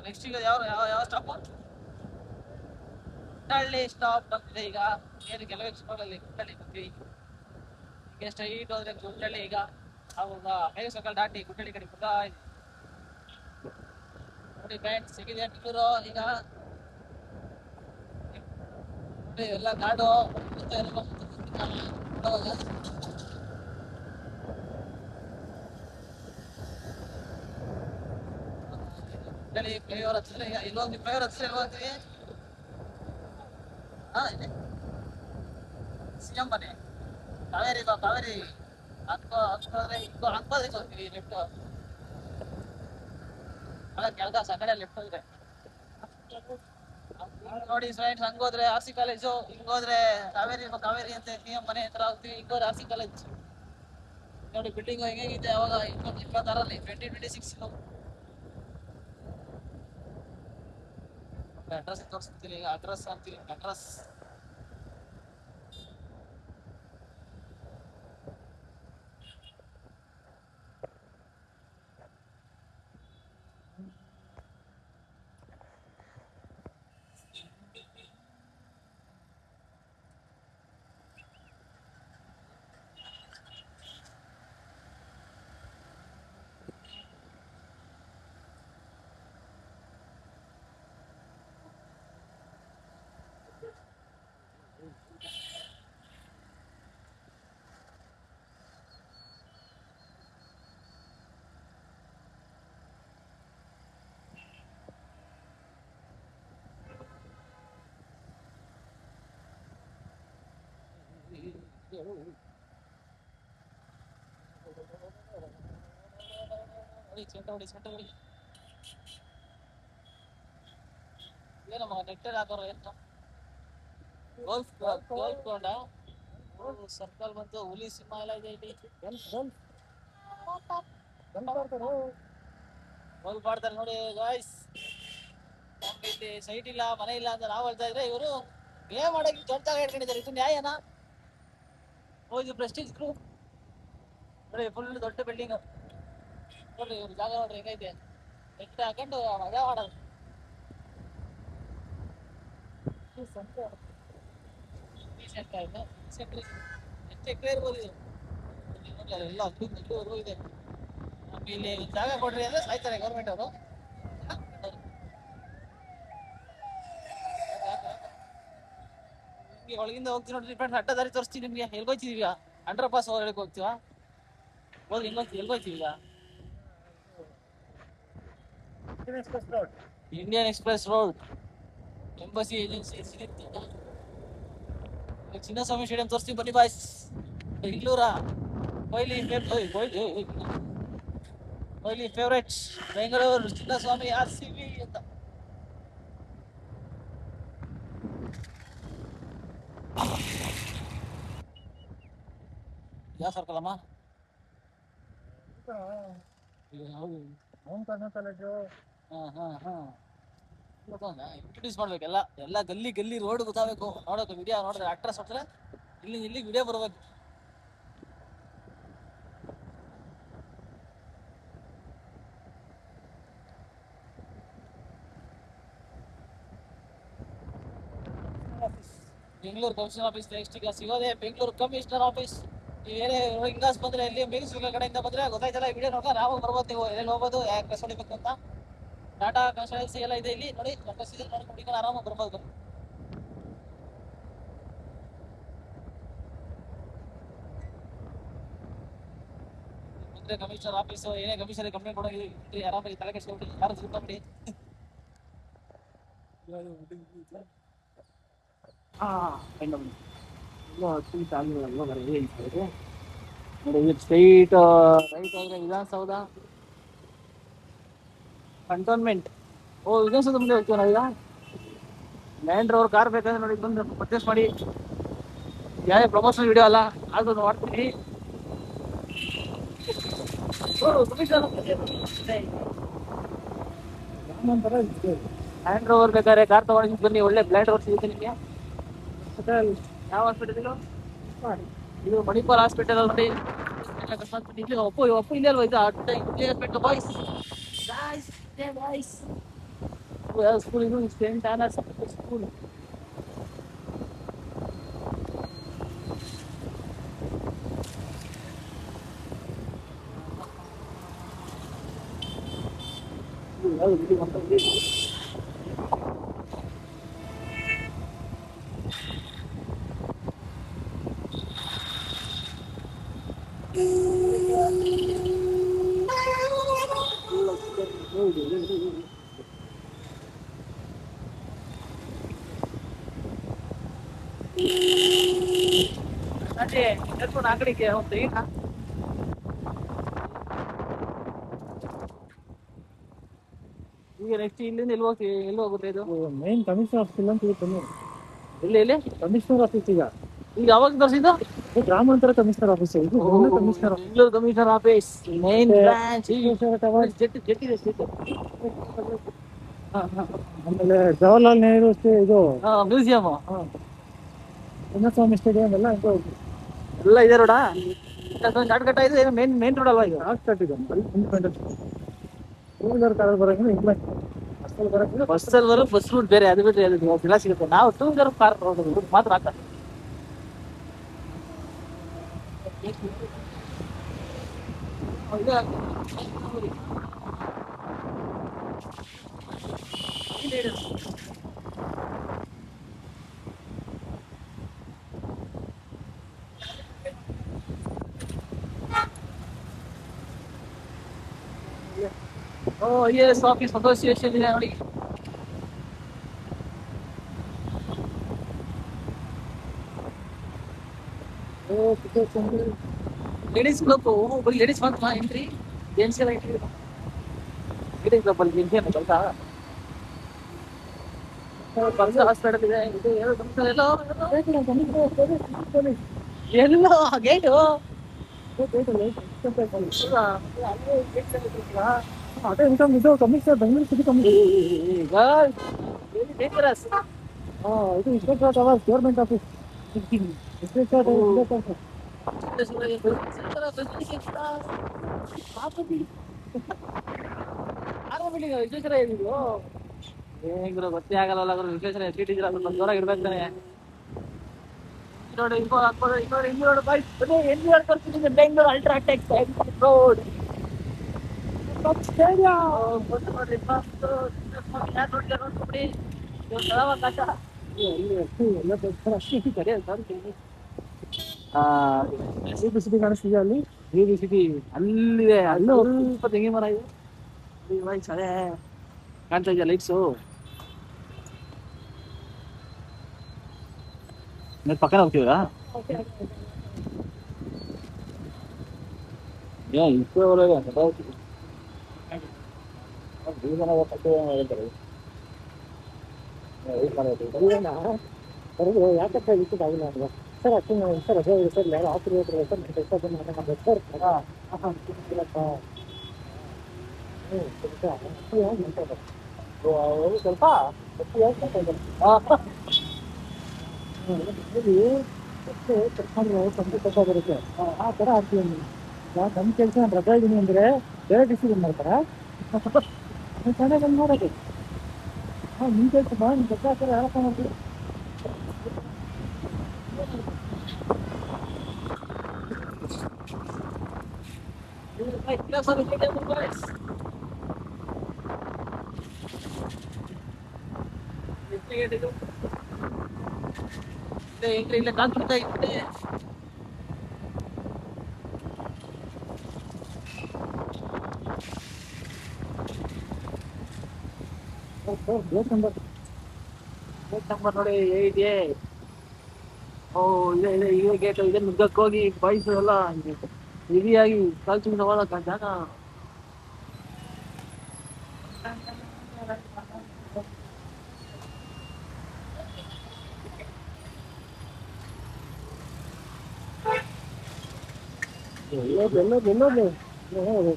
Next ಈಗ ಯಾವ ಯಾವ ಯಾವ ಸ್ಟಾಪ್? ಗುಟ್ಟಳ್ಳಿ ಸ್ಟಾಪ್ ಬಂದಿದೆ ಈಗ. ಏನು ಕೆಲವೇ ಕ್ಷಣಗಳಲ್ಲಿ ಗುಟ್ಟಳ್ಳಿ ಬಂದ್ವಿ. ಈಗ ಸ್ಟ್ರೈಟ್ ಹೋದ್ರೆ ಗುಟ್ಟಳ್ಳಿ. ಈಗ ಅವಾಗ ಮೇಘ ಸರ್ಕಲ್ ದಾಟಿ ಗುಟ್ಟಳ್ಳಿ ಕಡೆ ಬರ್ತಾ ಇದ್ವಿ. ನೋಡಿ ಫ್ರೆಂಡ್ಸ್ ಸಿಗಿದೆ ಬೆಂಗಳೂರು ಈಗ. ನೋಡಿ ಎಲ್ಲ ಕಾಡು ಗುಟ್ಟಳ್ಳಿ ಫ್ಲೈಓವರ್ ಹತ್ತಿರ ಈಗ ಇಲ್ಲೊಂದು ಫ್ಲೈಓವರ್ ಹತ್ತಿರ ಹೋಗ್ತೀವಿ. ಹಾ ಇದೆ ಸಿಎಂ ಮನೆ ಕಾವೇರಿ ಕಾವೇರಿ ಹಾಕೋದ್ರೆ ಇದು ಹಾಕೋದಕ್ಕೆ ಹೋಗ್ತೀವಿ ಲೆಫ್ಟ್. ಅಲ್ಲ ಕೆಳಗ ಸಕಡೆ ಲೆಫ್ಟ್ ಹೋದ್ರೆ ನೋಡಿ ಫ್ರೆಂಡ್ಸ್. ಹಂಗೋದ್ರೆ ಆರ್ ಸಿ ಕಾಲೇಜು, ಹಿಂಗೋದ್ರೆ ಕಾವೇರಿ ಅಂತ ಸಿಎಂ ಮನೆ ಹತ್ರ ಹೋಗ್ತೀವಿ. ಹಿಂಗೋದ್ರೆ ಆರ್ ಸಿ ಕಾಲೇಜ್ ನೋಡಿ. ಬಿಲ್ಡಿಂಗ್ ಹೇಗಿದೆ ಅವಾಗ 2026 2026 ಅಡ್ರೆಸ್ ತೋರಿಸ್ತೀನಿ ಈಗ. ಅಡ್ರೆಸ್ ಅಂತೀನಿ ಅಡ್ರೆಸ್. ಏನಮ್ಮ ನೆಟ್ಟಲ್ಲಿ ಹಾಕೋರು ಏನು? ಗೋಲ್ಫ್ ಗ್ರೌಂಡ ಸರ್ಕಲ್ ಬಂತು. ಹುಲಿ ಸಿಂಹ ಎಲ್ಲ ಇದೆ ಇಲ್ಲಿ. ಗೋಲ್ಫ್ ಆಡ್ತಾರೆ ನೋಡಿ ಗಾಯ್ಸ್. ಇಲ್ಲಿ ಸೈಟ್ ಇಲ್ಲ ಮನೆ ಇಲ್ಲ ಅಂತ ನಾವು ಹೇಳ್ತಾ ಇದ್ರೆ ಇವರು ಏನ್ ಮಾಡಕ್ಕೆ ದೊಡ್ಡ ಜಾಗ ಇಟ್ಕೊಂಡಿದ್ದಾರೆ. ಇದು ನ್ಯಾಯನಾ? ಇದು ಪ್ರೆಸ್ಟೀಜ್ ಗ್ರೂಪ್ ನೋಡಿ. ಫುಲ್ ದೊಡ್ಡ ಬಿಲ್ಡಿಂಗ್ ನೋಡ್ರಿ. ಇವ್ರ ಜಾಗ ನೋಡ್ರಿ ಹೆಂಗೈತೆ. ನೆಟ್ ಹಾಕೊಂಡು ಮಜಾ ಮಾಡೋದು. ಎಷ್ಟು ಎಕರೆ ಇರ್ಬೋದು ಇದು? ಎಲ್ಲ ಅಲ್ಲಿವರೆಗೂ ಇದೆ. ಇಲ್ಲಿ ಜಾಗ ಕೊಡ್ರಿ ಅಂದ್ರೆ ಸಾಯ್ತಾರೆ ಗೌರ್ಮೆಂಟ್ ಅವರು. ಒಳಗಿಂದ ಹೋಗ್ತೀವಿ ನೋಡ್ರಿ ಫ್ರೆಂಡ್ಸ್. ಅಡ್ಡ ದಾರಿ ತೋರಿಸ್ತೀವಿ ನಿಮ್ಗೆ. ಎಲ್ಗೋಯ್ತೀವಿ ಈಗ? ಅಂಡರ್ ಪಾಸ್ ಒಳಗೆ ಹೋಗ್ತೀವ. ಹೋಗಿ ಎಲ್ಗೋಯ್ತೀವಿ ಈಗ? Indian express road embassy agency ಸಿಗುತ್ತೆ. ಚಿನ್ನಸ್ವಾಮಿ ಸ್ಟೇಡಿಯಂ ತೋರಿಸ್ತೀವಿ ಬನ್ನಿ boys. Bengaluru Kohli favourite Bengaluru Chinnaswamy RCB ಅಂತ. ಯಾವ ಸರ್ಕಲ್ ಅಮ್ಮ? ಇಂಟ್ರೊಡ್ಯೂಸ್ ಮಾಡ್ಬೇಕೆಲ್ಲ. ಎಲ್ಲ ಗಲ್ಲಿ ರೋಡ್ ಗೊತ್ತಾಗಬೇಕು. ನೋಡೋಕೆ ವಿಡಿಯೋ ನೋಡಿದ್ರೆ ಅಟ್ರಾಸ್ ಹೊಡ್ತಾರೆ. ಇಲ್ಲಿ ವಿಡಿಯೋ ಬರ್ಬೇಕು. ಬೆಂಗಳೂರು ಕಮಿಷನರ್ ಆಫೀಸ್ ನೆಕ್ಸ್ಟ್ ಈಗ ಸಿಗೋದೆ ಬೆಂಗಳೂರು ಕಮಿಷನರ್ ಆಫೀಸ್. ಬೇರೆ ಹಿಂಗಾಸ್ ಬಂದ್ರೆ ಇಲ್ಲಿ ಮೇಘಸೂರ ಕಡೆಯಿಂದ ಬಂದ್ರೆ ಗೊತ್ತಾಯ್ತಲ್ಲ. ಈ ವಿಡಿಯೋ ನೋಡ್ತಾ ನಾವು ಬರ್ಬೋದು. ನೀವು ಎಲ್ಲಿ ಹೋಗ್ಬೋದು, ಯಾಕೆ ಬಸ್ ಹೊಡಿಬೇಕು ಅಂತ. ಟಾಟಾ ಕನ್ಸಲ್ಟೆನ್ಸಿ ಎಲ್ಲ ಇದೆ ಇಲ್ಲಿ ನೋಡಿ. ಬಸ್ ಇದೆ ನೋಡ್ಕೊಂಡು ಆರಾಮಾಗಿ ಬರ್ಬೋದು. ಬಂದ್ರೆ ಕಮಿಷನರ್ ಆಫೀಸ್ ಏನೇ ಕಮಿಷನರ್ ಕಂಪ್ಲೇಂಟ್ ಕೊಡೋದು ಆರಾಮಾಗಿ ತಲೆ ಕೆಡಿಸ್ಕೊಂಡು ಯಾರು ತಿಳ್ಕೊಂಬಿಡಿ. ಸ್ಟ್ರೈಟ್ ರೈಟ್ ಹೋದ್ರೆ ವಿಧಾನಸೌಧ ಕಂಟೋನ್ಮೆಂಟ್. ವಿಧಾನಸೌಧ ಮುಂದೆ ಹೋಗ್ತೀವಿ ನಾವೀಗ. ಲ್ಯಾಂಡ್ ರೋವರ್ ಕಾರ್ ಬೇಕಂದ್ರೆ ನೋಡಿ ಬಂದು ಪರ್ಚೇಸ್ ಮಾಡಿ. ಯಾವ ಪ್ರಮೋಷನಲ್ ವಿಡಿಯೋ ಅಲ್ಲ ಆದ್ರೂ ಮಾಡ್ತೀನಿ. ಲ್ಯಾಂಡ್ ರೋವರ್ ಬೇಕಾದ್ರೆ ಕಾರ್ ತಗೊಂಡು ಬನ್ನಿ. ಒಳ್ಳೆ ಲ್ಯಾಂಡ್ ರೋವರ್ ಸಿಗುತ್ತೆ ನಿಮಗೆ. ಯಾವ ಹಾಸ್ಪಿಟಲ್ ಇದು? ಮಣಿಪಾಲ್ ಹಾಸ್ಪಿಟಲ್ ನೋಡಿ. ಒಪ್ಪು ಇಲ್ಲೇ ಅಲ್ವಾ ಇದು? ಬಾಯ್ಸ್ ಯಾವ ಸ್ಕೂಲ್ ಇದು ಸೆಂಟ್ ಆನಸ್ ಸ್ಕೂಲ್. ಅದೇ ಎತ್ಕೊಂಡು ಆ ಕಡೆಗೆ ಹೋಗ್ತಾ ಈಗ ನೆಕ್ಸ್ಟ್ ಇಲ್ಲಿಂದ ಎಲ್ಲಿ ಹೋಗುತ್ತೆ ಇದು ಮೇನ್ ಕಮಿಷನರ್ ಆಫೀಸ್ ಇಲ್ಲ ಅಂತ ತಿಳ್ಕೊಂಡು ಎಲ್ಲಿ ಕಮಿಷನರ್ ಆಫೀಸ್ ಈಗ ಯಾವಾಗ ತೋರಿಸಿದ್ದು ಗ್ರಾಮಾಂತರ ಕಮಿಷನರ್ ಆಫೀಸ್ ಇದು commissioner Bengaluru commissioner office main branch ಆಮೇಲೆ ಜವಾಹರ್ಲಾಲ್ ನೆಹರು ಇದು ಮ್ಯೂಸಿಯಂ ಚಿನ್ನಸ್ವಾಮಿ ಸ್ಟೇಡಿಯಂ ಎಲ್ಲ ಎಲ್ಲ ಇದೆ ರೋಡ ಶಾರ್ಟ್ ಕಟ್ ಇದೆ ಮೇನ್ ರೋಡ್ ಅಲ್ವಾ ಇದು ಶಾರ್ಟ್ ಕಟ್ ಇದೆ ಇಂಡಿಪೆಂಡೆನ್ಸ್ ಟೂ ವೀಲರ್ ಕಾರ್ ಬರೋಂಗಿಲ್ಲ ಇಂಪ್ಲಾಯ್ ಬಸ್ಸಲ್ಲಿ ಬರೋ ಬಸ್ ರೂಟ್ ಬೇರೆ ಅದು ಬಿಟ್ಟರೆ ಅದು ಎಲ್ಲ ಸಿಗುತ್ತೆ ನಾವು ಟೂ ವೀಲರ್ ಕಾರ್ ರೂಟ್ ಮಾತ್ರ ಹಾಕ IAS ಆಫೀಸ್ ಅಸೋಸಿಯೇಷನ್ ಇದೆ ನೋಡಿ. ಲೇಡೀಸ್ ಕ್ಲಬ್ ಬರೀ ಲೇಡೀಸ್ ಮಾತ್ರ ಎಂಟ್ರಿ, ಜೆಂಟ್ಸ್ ಎಲ್ಲ ಎಂಟ್ರಿ. ಲೇಡೀಸ್ ಕ್ಲಬ್ ಅಲ್ಲಿ ಜೆಂಟ್ಸ್ ಏನು ಕೆಲಸ? ಹಾಸ್ಪಿಟಲ್ ಇದೆ, ಇದು ಎರಡು ಸಂಸ್ಥೆ ಎಲ್ಲೋ ಗೇಟು ಅದೇ ಇನ್ಕಮ್ ಇದು commissioner Bengaluru city commissioner dangerous. ಇದು inspector towers government office inspector ಗೊತ್ತೇ ಆಗಲ್ಲ ವಿಶ್ಲೇಷಣೆ ಚೀಟಿದ್ರೆ ಸ್ವಲ್ಪ ದೂರ ಇಡ್ಬೇಕು ತಾನೆ. ನೋಡಿ ಇನ್ನೋಡು ಬೆಂಗಳೂರು ಅಲ್ಟ್ರಾಟೆಕ್ ರೋಡ್ ಸಿಟಿ ಕಾಣಿಸ್ತಿದೆ ಅಲ್ಲಿ ಸಿಟಿ ಅಲ್ಲಿದೆ. ಅಲ್ಲಿ ಸ್ವಲ್ಪ ತೆಂಗಿನ ಮರ ಇದೆ, ಅದೇ ಕಾಣ್ತಾ ಇದೆಯಾ ಲೈಟ್ಸು. ಪಕ್ಕನ ಹೋಗ್ತೀರಾ? ಯಾಕೆ ಆಗಿಲ್ಲ ಅಲ್ವಾ ಸರ್? ಅಷ್ಟು ಸರ್ ರಜೆ ಸರ್ ಯಾರು ಆಫೀಸ್ ಸರ್ ಸ್ವಲ್ಪ ಕರ್ಕೊಂಡು ಬರುತ್ತೆ ಆ ಥರ ಆಗ್ತೀವಿ. ನಮ್ಮ ಕೆಲಸ ನಾನು ರಜಾ ಇದ್ದೀನಿ ಅಂದರೆ ಬೇರೆ ಡಿಸಿಷನ್ ಮಾಡ್ತಾರ ಚೆನ್ನಾಗಿ ಬಂದು ಮಾಡೋದು. ನಿಮ್ಮ ಕೆಲಸ ಬಾ, ನಿಮ್ಮ ರಜಾ ಹಾಕಿದ್ರೆ ಆರಾಮ ಮಾಡ್ತೀವಿ. ಇಲ್ಲ ಕಾಲ್ಪಡ್ತಾ ಇದ್ದೆ. ಗೇಟ್ ನಂಬರ್ ನೋಡಿ 8A. ಇದೆ ಇದೇ ಗೇಟ್. ಇದೆ ನುಗ್ಗಕ್ಕೆ ಹೋಗಿ ಬಾಯ್ಸ್ ಎಲ್ಲ ಹೆವಿಯಾಗಿ ಕಾಲ್ಚು ಸವಾಲಕ್ಕ ಜಾಗ. ಎಲ್ಲೋದು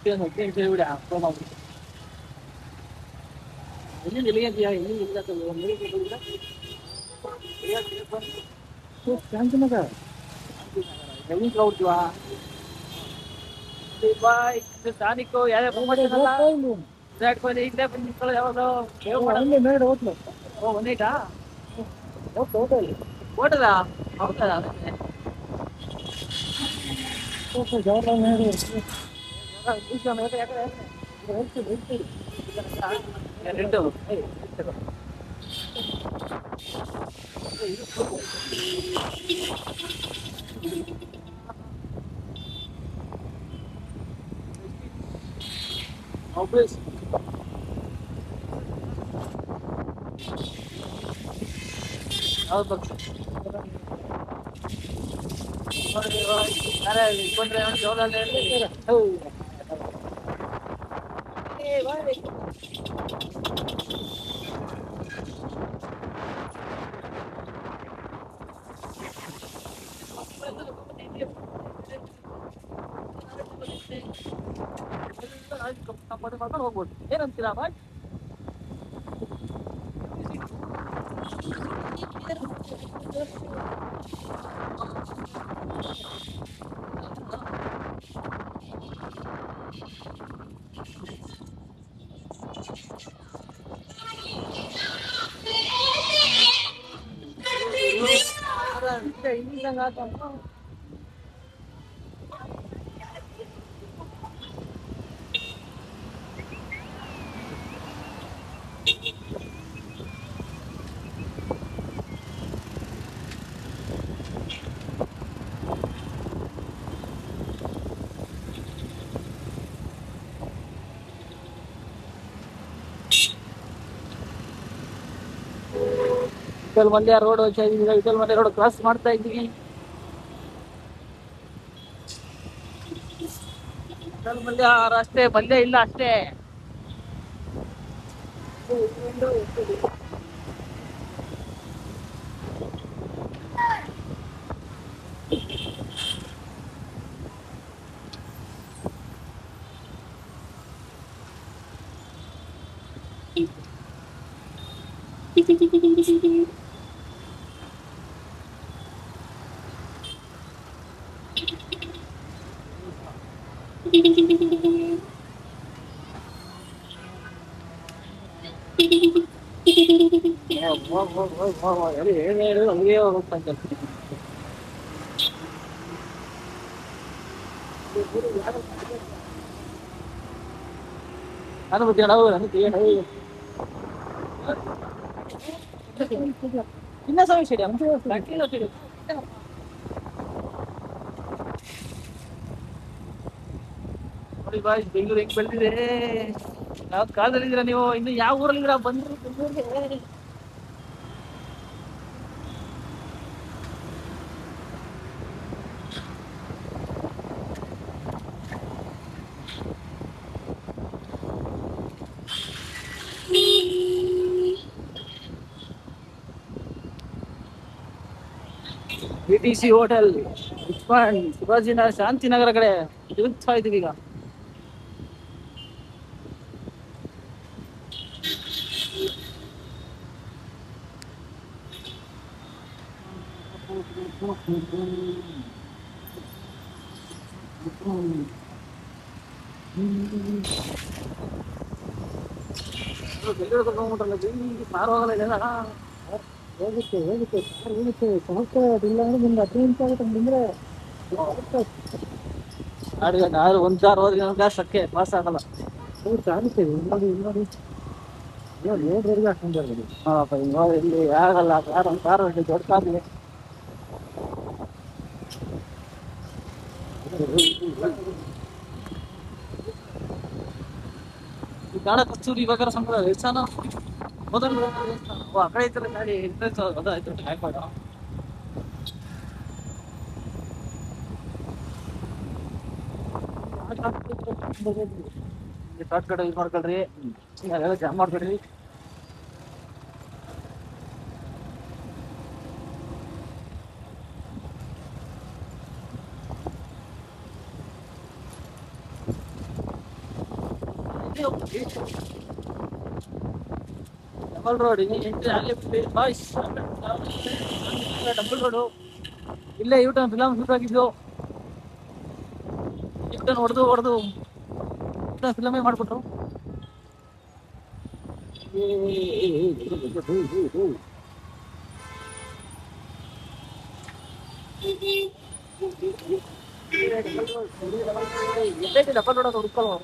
ಹೇಳ್ಬಿಡಿ ಫೋನ್ ಮಾಡ್ಬಿಟ್ಟು ಎಲ್ಲಿ ಎಲ್ಲಿಗೆಂತೀಯ ಎಲ್ಲಿ ಇಲ್ಲ ಶಾಂತಿನಗ ಎಲ್ಲಿ ಹೋಗ್ತೀವಾ ಬಾಯ್ ಇದು ಸ್ಥಾನಿಕು ಯಾವ್ಯಾವ ವಿರಾಟ್ ಕೊಹ್ಲಿ ಇಲ್ಲೇ ಬಂದು ನಿಂತ್ಕೊಳ್ಳೋದು ಯಾವಾಗ ಮೇಡ್ ಹೋಟ್ಲು ಒಂದೈತಾ ಹೋಟೆಲಾ ಹೌದಾ Obvious. ಯಾವ್ದು ಪಕ್ಷ ಬಂದ್ರೆ ಮಾಡ್ಕೊಂಡು ಹೋಗ್ಬೋದು ಏನಂತೀರಾ boy Vittal Mallya road Vittal Mallya road cross ಮಾಡ್ತಾ ಇದ್ದೀವಿ ವಿಠಲ್ ಮಲ್ಯ ಅಷ್ಟೇ ಮಲ್ಯ ಇಲ್ಲ ಅಷ್ಟೇ ಚಿನ್ನಸ್ವಾಮಿ ಸ್ಟೇಡಿಯಂ ನೋಡಿ ಬಾಯ್ ಬೆಂಗಳೂರು ಹೆಂಗ್ ಬೆಳೆದಿದೆ ಯಾವ ಕಾಲದಲ್ಲಿದ್ದೀರಾ ನೀವು ಇನ್ನು ಯಾವ ಊರಲ್ಲಿದ್ದೀರಾ ಬಂದ್ರಿ ಬೆಂಗಳೂರಿಗೆ BTC ಹೋಟೆಲ್ ಶಿವಾಜಿನಗರ ಶಾಂತಿನಗರ ಕಡೆ ತಿರುಗ್ತಾ ಇದೀವಿ ಈಗ ಹೋಗುತ್ತೆ ಇಲ್ಲ ಅಂದ್ರೆ ನಿಮ್ಗೆ 15 ನಿಮಿಷ ಆಗುತ್ತೆ ಬಂದ್ರೆ ಒಂದ್ ಸಾರ್ ಹೋದ್ರೆ ಸಕ್ಕೆ ಪಾಸ್ ಆಗಲ್ಲ ಆಗುತ್ತೆ ನೋಡಿ ರೋಡ್ವರೆಗೆ ಹಾಕೊಂಡು ಬರ್ಬೋದು ಇಲ್ಲಿ ಆಗಲ್ಲ ಕಾರ್ ದೊಡ್ಡ ಕಾರ್ ಗಾಢ ಕಸ್ತೂರಿ ಇವಾಗ ಸಂಪ್ರದಾಯ ದೇವಸ್ಥಾನ ಮೊದಲು ಆ ಕಡೆ ಐತಲ್ಲ ಗಾಡಿ ಅದಾಯ್ತು ಹ್ಯಾಕ್ ಮಾಡ ಶಾರ್ಟ್ ಕಟ್ ಯೂಸ್ ಮಾಡ್ಕೊಳ್ರಿ ಎಲ್ಲ ಜಾಮ್ ಮಾಡ್ಬೇಡ್ರಿ ಡಬಲ್ ರೋಡ್ ಎಂಟ್ರಿ ಅಲ್ಲಿ ಬಾಯ್ಸ್, ಡಬಲ್ ರೋಡು. ಇಲ್ಲೇ ಯೂಟರ್ನ್ ಫಿಲಮ್ ಶೂಟ್ ಆಗಿದ್ದು, ಯೂಟರ್ನ್ ಹೊಡೆದು ಫಿಲಮೇ ಮಾಡ್ಬಿಟ್ರು. Double road ಹುಡ್ಕೊಳ್ಳೋ.